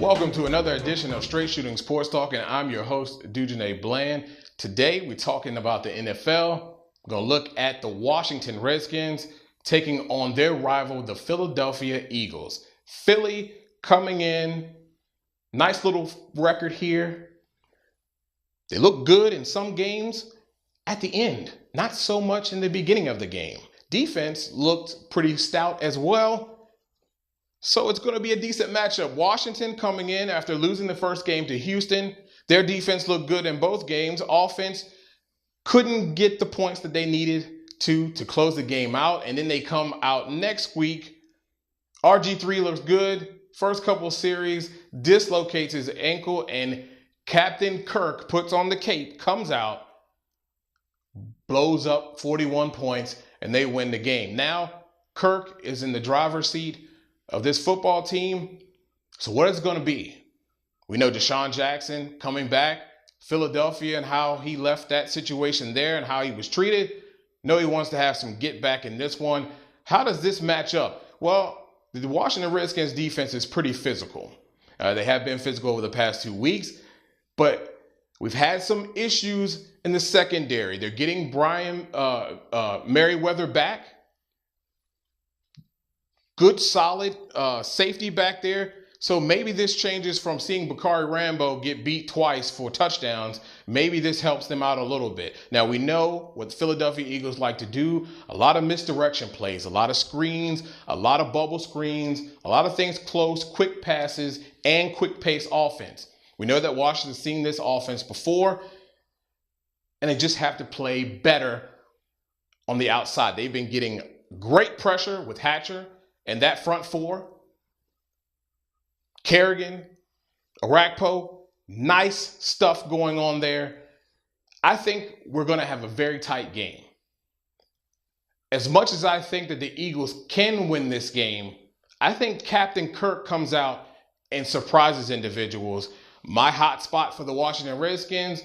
Welcome to another edition of Straight Shooting Sports Talk, and I'm your host, Dujane Bland. Today, we're talking about the NFL. We're going to look at the Washington Redskins taking on their rival, the Philadelphia Eagles. Philly coming in, nice little record here. They look good in some games at the end, not so much in the beginning of the game. Defense looked pretty stout as well. So it's going to be a decent matchup. Washington coming in after losing the first game to Houston. Their defense looked good in both games. Offense couldn't get the points that they needed to close the game out. And then they come out next week. RG3 looks good. First couple of series, dislocates his ankle, and Captain Kirk puts on the cape, comes out, blows up 41 points, and they win the game. Now, Kirk is in the driver's seat of this football team. So what is it going to be? We know Deshaun Jackson coming back, Philadelphia, and how he left that situation there and how he was treated. Know he wants to have some get back in this one. How does this match up? Well, the Washington Redskins defense is pretty physical. They have been physical over the past 2 weeks, but we've had some issues in the secondary. They're getting Brian Merriweather back. Good, solid safety back there. So maybe this changes from seeing Bakari Rambo get beat twice for touchdowns. Maybe this helps them out a little bit. Now, we know what the Philadelphia Eagles like to do. A lot of misdirection plays, a lot of screens, a lot of bubble screens, a lot of things close, quick passes, and quick pace offense. We know that Washington's seen this offense before, and they just have to play better on the outside. They've been getting great pressure with Hatcher and that front four. Kerrigan, Arakpo, nice stuff going on there. I think we're going to have a very tight game. As much as I think that the Eagles can win this game, I think Captain Kirk comes out and surprises individuals. My hot spot for the Washington Redskins,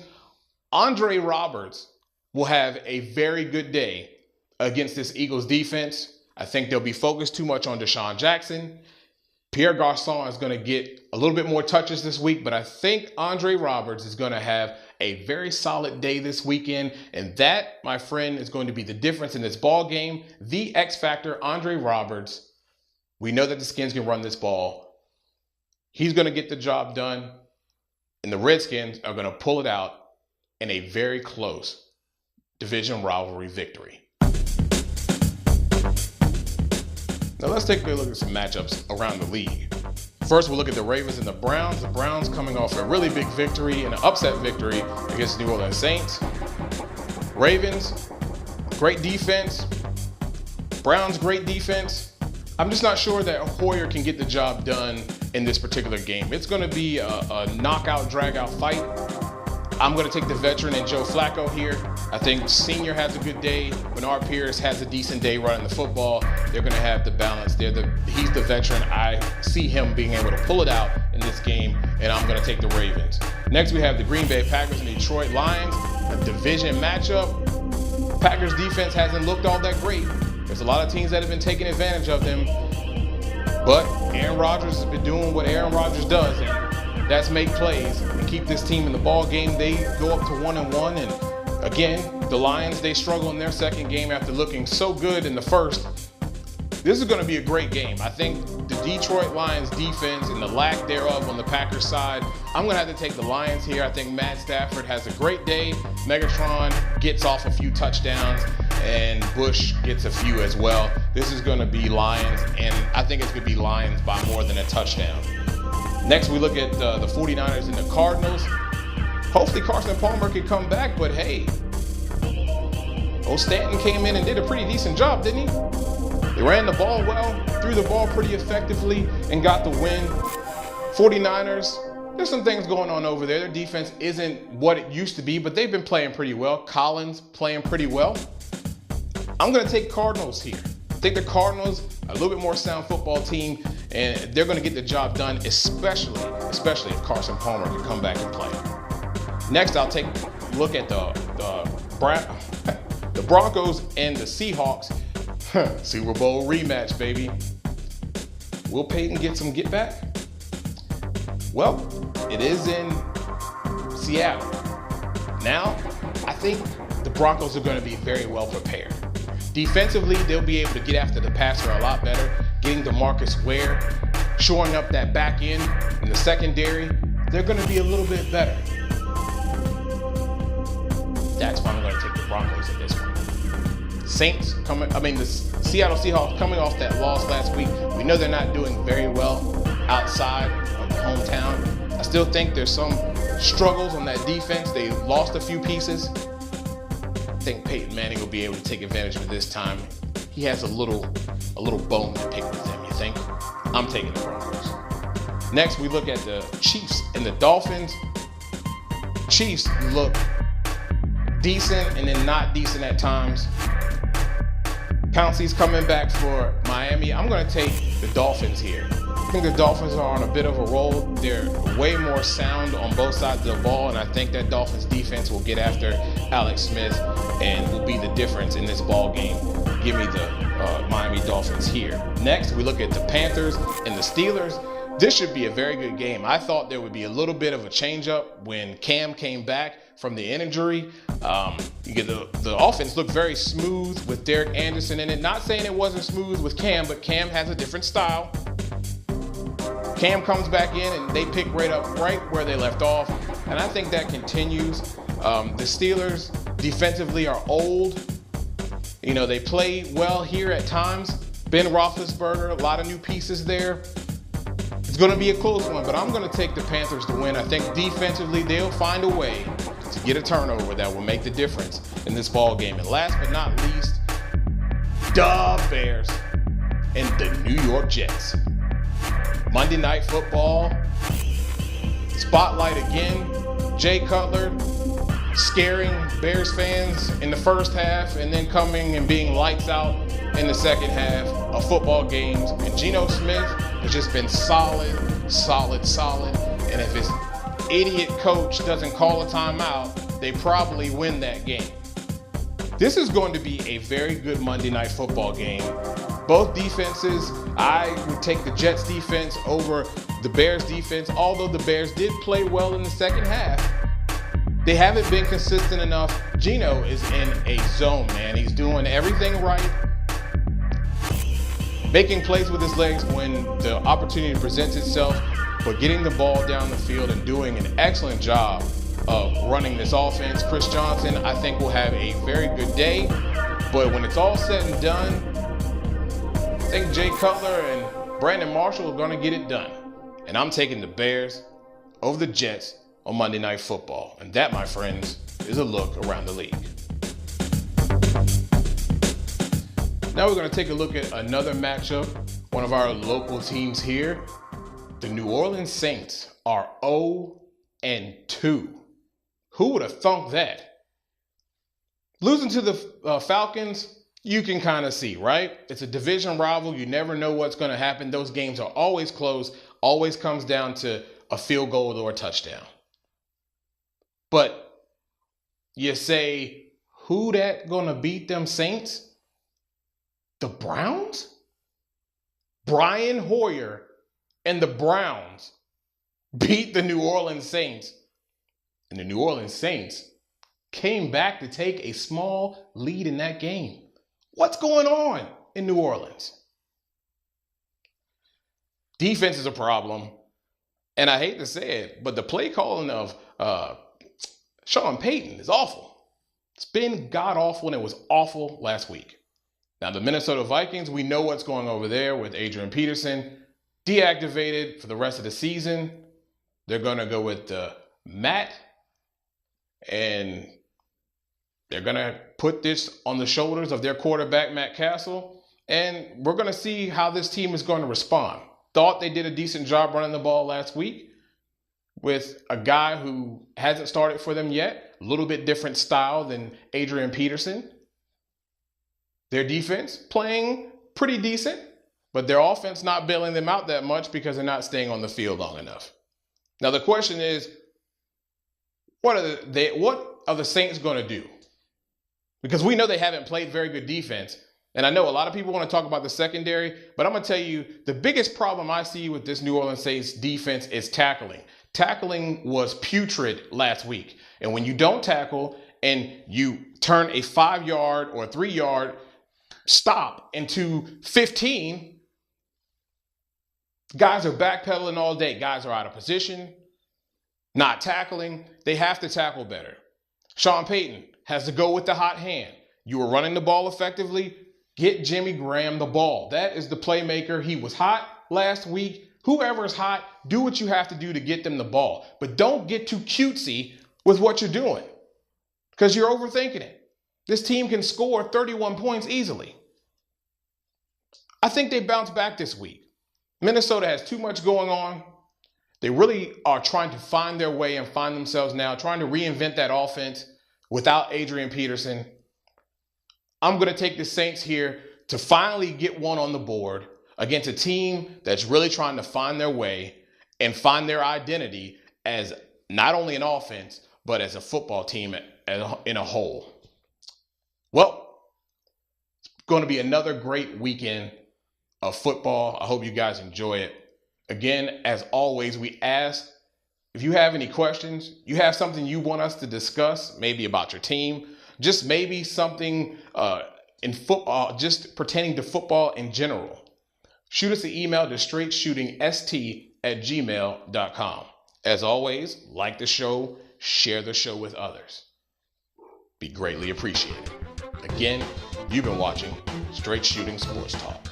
Andre Roberts will have a very good day against this Eagles defense. I think they'll be focused too much on Deshaun Jackson. Pierre Garçon is going to get a little bit more touches this week, but I think Andre Roberts is going to have a very solid day this weekend. And that, my friend, is going to be the difference in this ball game. The X factor, Andre Roberts. We know that the Skins can run this ball. He's going to get the job done. And the Redskins are going to pull it out in a very close division rivalry victory. Now let's take a look at some matchups around the league. First, we'll look at the Ravens and the Browns. The Browns coming off a really big victory and an upset victory against the New Orleans Saints. Ravens, great defense. Browns, great defense. I'm just not sure that Hoyer can get the job done in this particular game. It's going to be a knockout, drag-out fight. I'm going to take the veteran and Joe Flacco here. I think Senior has a good day. Bernard Pierce has a decent day running the football. They're going to have the balance. He's the veteran. I see him being able to pull it out in this game, and I'm going to take the Ravens. Next, we have the Green Bay Packers and Detroit Lions, a division matchup. Packers defense hasn't looked all that great. There's a lot of teams that have been taking advantage of them, but Aaron Rodgers has been doing what Aaron Rodgers does, and that's make plays and keep this team in the ball game. They go up to 1-1, and again, the Lions, they struggle in their second game after looking so good in the first. This is going to be a great game. I think the Detroit Lions defense and the lack thereof on the Packers side, I'm going to have to take the Lions here. I think Matt Stafford has a great day. Megatron gets off a few touchdowns, and Bush gets a few as well. This is going to be Lions, and I think it's going to be Lions by more than a touchdown. Next, we look at the 49ers and the Cardinals. Hopefully Carson Palmer can come back, but hey, old Stanton came in and did a pretty decent job, didn't he? They ran the ball well, threw the ball pretty effectively, and got the win. 49ers, there's some things going on over there. Their defense isn't what it used to be, but they've been playing pretty well. Collins playing pretty well. I'm going to take Cardinals here. I think the Cardinals are a little bit more sound football team, and they're going to get the job done, especially if Carson Palmer can come back and play. Next, I'll take a look at the The Broncos and the Seahawks, Super Bowl rematch, baby. Will Peyton get some get back? Well, it is in Seattle. Now, I think the Broncos are going to be very well prepared. Defensively, they'll be able to get after the passer a lot better, getting DeMarcus Ware, shoring up that back end in the secondary. They're going to be a little bit better. That's why I'm going to take the Broncos in this one. The Seattle Seahawks coming off that loss last week. We know they're not doing very well outside of the hometown. I still think there's some struggles on that defense. They lost a few pieces. I think Peyton Manning will be able to take advantage of it this time. He has a little bone to pick with them, you think? I'm taking the Broncos. Next, we look at the Chiefs and the Dolphins. Chiefs look decent and then not decent at times. Pouncey's coming back for Miami. I'm going to take the Dolphins here. I think the Dolphins are on a bit of a roll. They're way more sound on both sides of the ball, and I think that Dolphins defense will get after Alex Smith and will be the difference in this ball game. Give me the Miami Dolphins here. Next, we look at the Panthers and the Steelers. This should be a very good game. I thought there would be a little bit of a change-up when Cam came back from the injury. The offense looked very smooth with Derek Anderson in it. Not saying it wasn't smooth with Cam, but Cam has a different style. Cam comes back in and they pick right up right where they left off. And I think that continues. The Steelers defensively are old. They play well here at times. Ben Roethlisberger, a lot of new pieces there. It's going to be a close one, but I'm going to take the Panthers to win. I think defensively they'll find a way to get a turnover that will make the difference in this ball game. And last but not least, the Bears and the New York Jets. Monday Night Football, spotlight again. Jay Cutler scaring Bears fans in the first half and then coming and being lights out in the second half of football games. And Geno Smith has just been solid. And if his idiot coach doesn't call a timeout, they probably win that game. This is going to be a very good Monday Night Football game. Both defenses, I would take the Jets defense over the Bears defense, although the Bears did play well in the second half. They haven't been consistent enough. Geno is in a zone, man. He's doing everything right. Making plays with his legs when the opportunity presents itself, but getting the ball down the field and doing an excellent job of running this offense. Chris Johnson, I think, will have a very good day. But when it's all said and done, I think Jay Cutler and Brandon Marshall are going to get it done. And I'm taking the Bears over the Jets on Monday Night Football. And that, my friends, is a look around the league. Now we're going to take a look at another matchup. One of our local teams here. The New Orleans Saints are 0-2. Who would have thunk that? Losing to the Falcons, you can kind of see, right? It's a division rival. You never know what's going to happen. Those games are always close. Always comes down to a field goal or a touchdown. But you say, who that going to beat them Saints? The Browns? Brian Hoyer and the Browns beat the New Orleans Saints. And the New Orleans Saints came back to take a small lead in that game. What's going on in New Orleans? Defense is a problem. And I hate to say it, but the play calling of Sean Payton is awful. It's been god-awful, and it was awful last week. Now, the Minnesota Vikings, we know what's going over there with Adrian Peterson. Deactivated for the rest of the season. They're going to go with Matt. And they're going to put this on the shoulders of their quarterback, Matt Castle. And we're going to see how this team is going to respond. Thought they did a decent job running the ball last week with a guy who hasn't started for them yet. A little bit different style than Adrian Peterson. Their defense playing pretty decent, but their offense not bailing them out that much because they're not staying on the field long enough. Now the question is, what are the Saints going to do? because we know they haven't played very good defense. And I know a lot of people want to talk about the secondary, but I'm going to tell you the biggest problem I see with this New Orleans Saints defense is tackling. Tackling was putrid last week. And when you don't tackle and you turn a 5-yard or 3-yard stop into 15, guys are backpedaling all day. Guys are out of position, not tackling. They have to tackle better. Sean Payton has to go with the hot hand. You were running the ball effectively. Get Jimmy Graham the ball. That is the playmaker. He was hot last week. Whoever's hot, do what you have to do to get them the ball. But don't get too cutesy with what you're doing because you're overthinking it. This team can score 31 points easily. I think they bounce back this week. Minnesota has too much going on. They really are trying to find their way and find themselves now, trying to reinvent that offense without Adrian Peterson. I'm going to take the Saints here to finally get one on the board against a team that's really trying to find their way and find their identity as not only an offense, but as a football team in a whole. Well, it's going to be another great weekend of football. I hope you guys enjoy it. Again, as always, we ask if you have any questions, you have something you want us to discuss, maybe about your team, just maybe something in football, just pertaining to football in general. Shoot us an email to straightshootingst@gmail.com. As always, like the show, share the show with others. Be greatly appreciated. Again, you've been watching Straight Shooting Sports Talk.